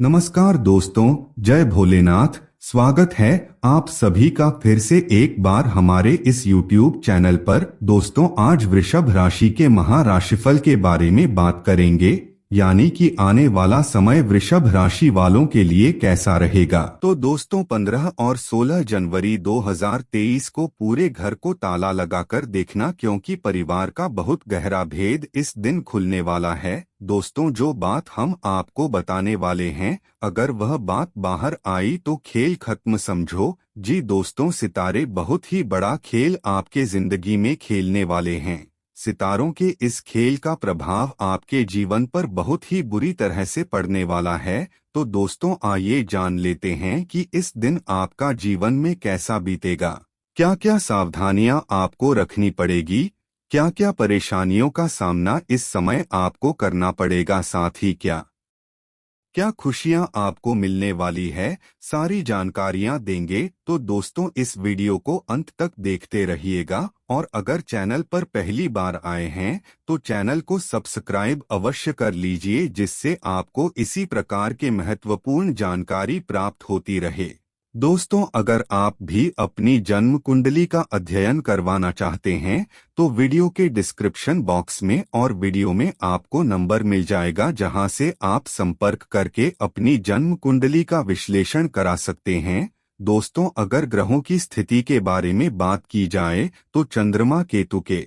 नमस्कार दोस्तों, जय भोलेनाथ। स्वागत है आप सभी का फिर से एक बार हमारे इस YouTube चैनल पर। दोस्तों, आज वृषभ राशि के महाराशिफल के बारे में बात करेंगे, यानी कि आने वाला समय वृषभ राशि वालों के लिए कैसा रहेगा। तो दोस्तों, 15 और 16 जनवरी 2023 को पूरे घर को ताला लगाकर देखना, क्योंकि परिवार का बहुत गहरा भेद इस दिन खुलने वाला है। दोस्तों, जो बात हम आपको बताने वाले हैं, अगर वह बात बाहर आई तो खेल खत्म समझो। जी दोस्तों, सितारे बहुत ही बड़ा खेल आपके जिंदगी में खेलने वाले हैं। सितारों के इस खेल का प्रभाव आपके जीवन पर बहुत ही बुरी तरह से पड़ने वाला है। तो दोस्तों, आइए जान लेते हैं कि इस दिन आपका जीवन में कैसा बीतेगा। क्या क्या सावधानियां आपको रखनी पड़ेगी, क्या क्या परेशानियों का सामना इस समय आपको करना पड़ेगा, साथ ही क्या क्या खुशियां आपको मिलने वाली है, सारी जानकारियां देंगे। तो दोस्तों, इस वीडियो को अंत तक देखते रहिएगा, और अगर चैनल पर पहली बार आए हैं तो चैनल को सब्सक्राइब अवश्य कर लीजिए, जिससे आपको इसी प्रकार के महत्वपूर्ण जानकारी प्राप्त होती रहे। दोस्तों, अगर आप भी अपनी जन्म कुंडली का अध्ययन करवाना चाहते हैं तो वीडियो के डिस्क्रिप्शन बॉक्स में और वीडियो में आपको नंबर मिल जाएगा, जहां से आप संपर्क करके अपनी जन्म कुंडली का विश्लेषण करा सकते हैं। दोस्तों, अगर ग्रहों की स्थिति के बारे में बात की जाए तो चंद्रमा केतु के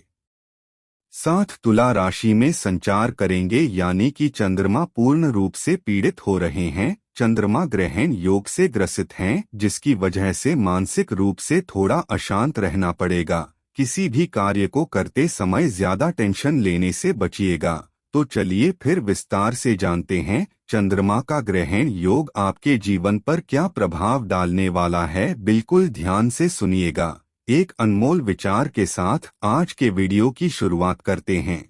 साथ तुला राशि में संचार करेंगे, यानी कि चंद्रमा पूर्ण रूप से पीड़ित हो रहे हैं। चंद्रमा ग्रहण योग से ग्रसित हैं, जिसकी वजह से मानसिक रूप से थोड़ा अशांत रहना पड़ेगा। किसी भी कार्य को करते समय ज्यादा टेंशन लेने से बचिएगा। तो चलिए फिर विस्तार से जानते हैं, चंद्रमा का ग्रहण योग आपके जीवन पर क्या प्रभाव डालने वाला है। बिल्कुल ध्यान से सुनिएगा। एक अनमोल विचार के साथ आज के वीडियो की शुरुआत करते हैं।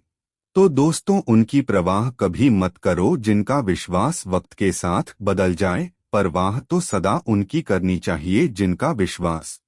तो दोस्तों, उनकी परवाह कभी मत करो जिनका विश्वास वक्त के साथ बदल जाए। परवाह तो सदा उनकी करनी चाहिए जिनका विश्वास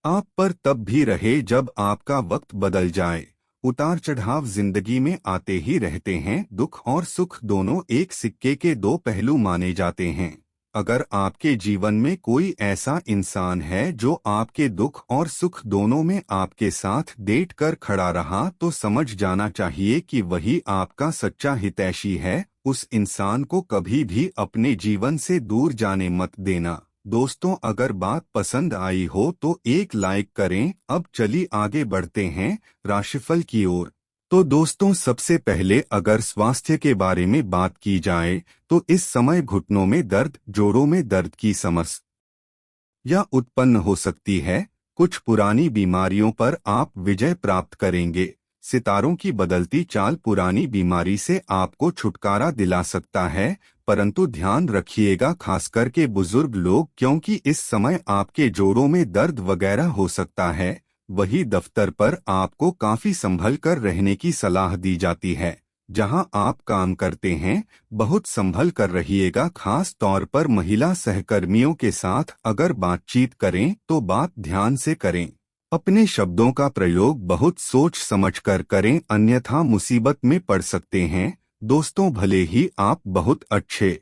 आप पर तब भी रहे जब आपका वक्त बदल जाए। उतार चढ़ाव जिंदगी में आते ही रहते हैं। दुख और सुख दोनों एक सिक्के के दो पहलू माने जाते हैं। अगर आपके जीवन में कोई ऐसा इंसान है जो आपके दुख और सुख दोनों में आपके साथ डेट कर खड़ा रहा, तो समझ जाना चाहिए कि वही आपका सच्चा हितैषी है। उस इंसान को कभी भी अपने जीवन से दूर जाने मत देना। दोस्तों, अगर बात पसंद आई हो तो एक लाइक करें। अब चलिए आगे बढ़ते हैं राशिफल की ओर। तो दोस्तों, सबसे पहले अगर स्वास्थ्य के बारे में बात की जाए तो इस समय घुटनों में दर्द, जोड़ों में दर्द की समस्या उत्पन्न हो सकती है। कुछ पुरानी बीमारियों पर आप विजय प्राप्त करेंगे। सितारों की बदलती चाल पुरानी बीमारी से आपको छुटकारा दिला सकता है, परंतु ध्यान रखिएगा, खासकर के बुजुर्ग लोग, क्योंकि इस समय आपके जोड़ों में दर्द वगैरह हो सकता है। वही दफ्तर पर आपको काफी संभल कर रहने की सलाह दी जाती है। जहां आप काम करते हैं, बहुत संभल कर रहिएगा। खास तौर पर महिला सहकर्मियों के साथ अगर बातचीत करें तो बात ध्यान से करें। अपने शब्दों का प्रयोग बहुत सोच समझ कर करें, अन्यथा मुसीबत में पड़ सकते हैं। दोस्तों, भले ही आप बहुत अच्छे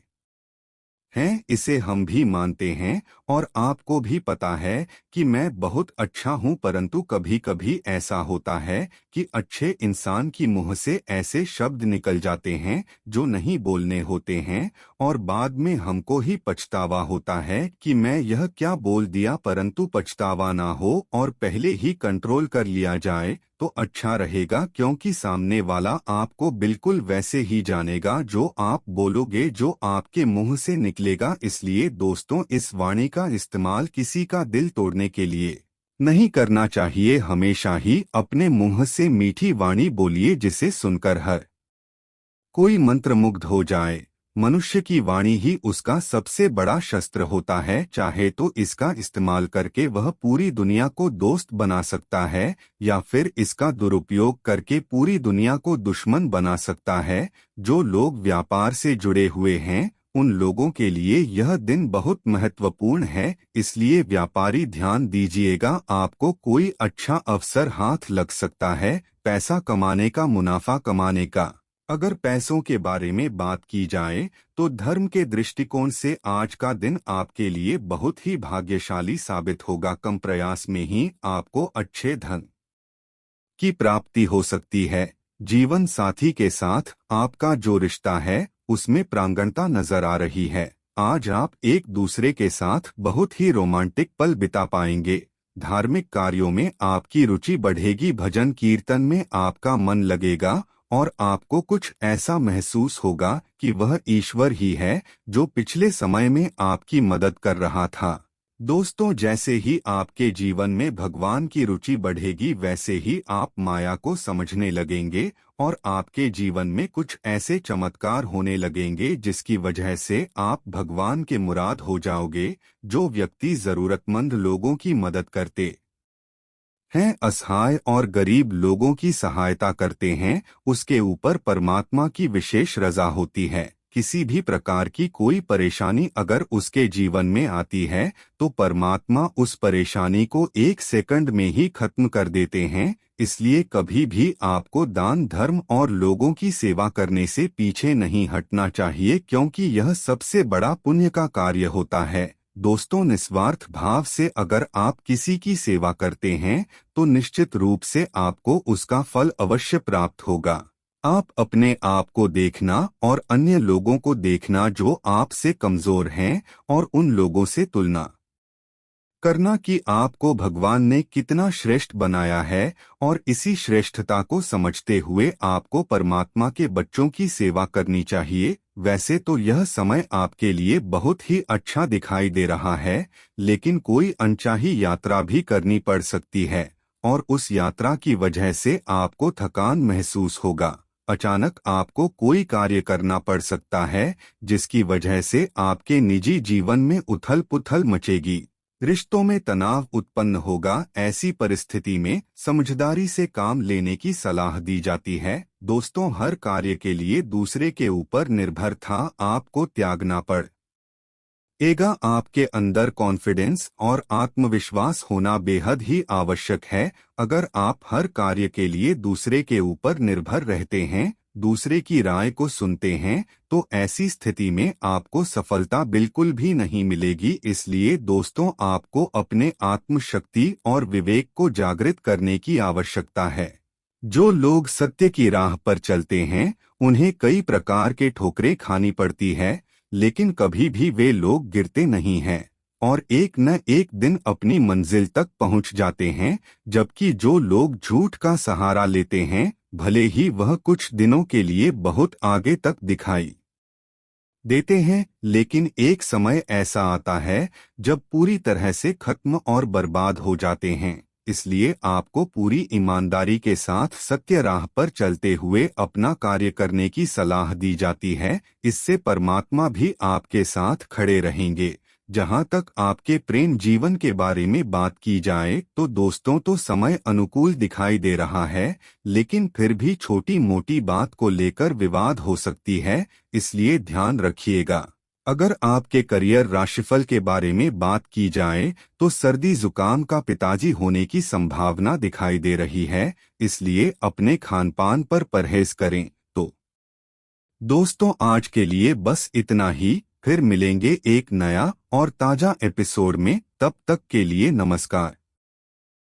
हैं, इसे हम भी मानते हैं, और आपको भी पता है कि मैं बहुत अच्छा हूं, परंतु कभी कभी ऐसा होता है कि अच्छे इंसान की मुंह से ऐसे शब्द निकल जाते हैं जो नहीं बोलने होते हैं, और बाद में हमको ही पछतावा होता है कि मैं यह क्या बोल दिया। परंतु पछतावा ना हो और पहले ही कंट्रोल कर लिया जाए तो अच्छा रहेगा, क्योंकि सामने वाला आपको बिल्कुल वैसे ही जानेगा जो आप बोलोगे, जो आपके मुंह से निकलेगा। इसलिए दोस्तों, इस वाणी का इस्तेमाल किसी का दिल तोड़ने के लिए नहीं करना चाहिए। हमेशा ही अपने मुंह से मीठी वाणी बोलिए, जिसे सुनकर हर कोई मंत्रमुग्ध हो जाए। मनुष्य की वाणी ही उसका सबसे बड़ा शस्त्र होता है। चाहे तो इसका इस्तेमाल करके वह पूरी दुनिया को दोस्त बना सकता है, या फिर इसका दुरुपयोग करके पूरी दुनिया को दुश्मन बना सकता है। जो लोग व्यापार से जुड़े हुए हैं, उन लोगों के लिए यह दिन बहुत महत्वपूर्ण है। इसलिए व्यापारी ध्यान दीजिएगा, आपको कोई अच्छा अवसर हाथ लग सकता है, पैसा कमाने का, मुनाफा कमाने का। अगर पैसों के बारे में बात की जाए तो धर्म के दृष्टिकोण से आज का दिन आपके लिए बहुत ही भाग्यशाली साबित होगा। कम प्रयास में ही आपको अच्छे धन की प्राप्ति हो सकती है। जीवन साथी के साथ आपका जो रिश्ता है उसमें प्रांगणता नजर आ रही है। आज आप एक दूसरे के साथ बहुत ही रोमांटिक पल बिता पाएंगे। धार्मिक कार्यों में आपकी रुचि बढ़ेगी। भजन कीर्तन में आपका मन लगेगा और आपको कुछ ऐसा महसूस होगा कि वह ईश्वर ही है जो पिछले समय में आपकी मदद कर रहा था। दोस्तों, जैसे ही आपके जीवन में भगवान की रुचि बढ़ेगी वैसे ही आप माया को समझने लगेंगे और आपके जीवन में कुछ ऐसे चमत्कार होने लगेंगे जिसकी वजह से आप भगवान के मुराद हो जाओगे। जो व्यक्ति जरूरतमंद लोगों की मदद करते हैं, असहाय और गरीब लोगों की सहायता करते हैं, उसके ऊपर परमात्मा की विशेष रजा होती है। किसी भी प्रकार की कोई परेशानी अगर उसके जीवन में आती है तो परमात्मा उस परेशानी को एक सेकंड में ही खत्म कर देते हैं। इसलिए कभी भी आपको दान धर्म और लोगों की सेवा करने से पीछे नहीं हटना चाहिए, क्योंकि यह सबसे बड़ा पुण्य का कार्य होता है। दोस्तों, निस्वार्थ भाव से अगर आप किसी की सेवा करते हैं तो निश्चित रूप से आपको उसका फल अवश्य प्राप्त होगा। आप अपने आप को देखना और अन्य लोगों को देखना जो आपसे कमजोर हैं और उन लोगों से तुलना करना कि आपको भगवान ने कितना श्रेष्ठ बनाया है, और इसी श्रेष्ठता को समझते हुए आपको परमात्मा के बच्चों की सेवा करनी चाहिए। वैसे तो यह समय आपके लिए बहुत ही अच्छा दिखाई दे रहा है, लेकिन कोई अनचाही यात्रा भी करनी पड़ सकती है और उस यात्रा की वजह से आपको थकान महसूस होगा। अचानक आपको कोई कार्य करना पड़ सकता है जिसकी वजह से आपके निजी जीवन में उथल पुथल मचेगी। रिश्तों में तनाव उत्पन्न होगा। ऐसी परिस्थिति में समझदारी से काम लेने की सलाह दी जाती है। दोस्तों, हर कार्य के लिए दूसरे के ऊपर निर्भरता आपको त्यागना पड़ेगा। आपके अंदर कॉन्फिडेंस और आत्मविश्वास होना बेहद ही आवश्यक है। अगर आप हर कार्य के लिए दूसरे के ऊपर निर्भर रहते हैं, दूसरे की राय को सुनते हैं, तो ऐसी स्थिति में आपको सफलता बिल्कुल भी नहीं मिलेगी। इसलिए दोस्तों, आपको अपने आत्मशक्ति और विवेक को जागृत करने की आवश्यकता है। जो लोग सत्य की राह पर चलते हैं उन्हें कई प्रकार के ठोकरें खानी पड़ती है, लेकिन कभी भी वे लोग गिरते नहीं हैं और एक न एक दिन अपनी मंजिल तक पहुंच जाते हैं। जबकि जो लोग झूठ का सहारा लेते हैं, भले ही वह कुछ दिनों के लिए बहुत आगे तक दिखाई देते हैं, लेकिन एक समय ऐसा आता है जब पूरी तरह से खत्म और बर्बाद हो जाते हैं। इसलिए आपको पूरी ईमानदारी के साथ सत्य राह पर चलते हुए अपना कार्य करने की सलाह दी जाती है। इससे परमात्मा भी आपके साथ खड़े रहेंगे। जहां तक आपके प्रेम जीवन के बारे में बात की जाए तो दोस्तों, तो समय अनुकूल दिखाई दे रहा है, लेकिन फिर भी छोटी मोटी बात को लेकर विवाद हो सकती है, इसलिए ध्यान रखिएगा। अगर आपके करियर राशिफल के बारे में बात की जाए तो सर्दी जुकाम का पिताजी होने की संभावना दिखाई दे रही है, इसलिए अपने खान पान पर परहेज करें। तो दोस्तों, आज के लिए बस इतना ही। फिर मिलेंगे एक नया और ताजा एपिसोड में। तब तक के लिए नमस्कार।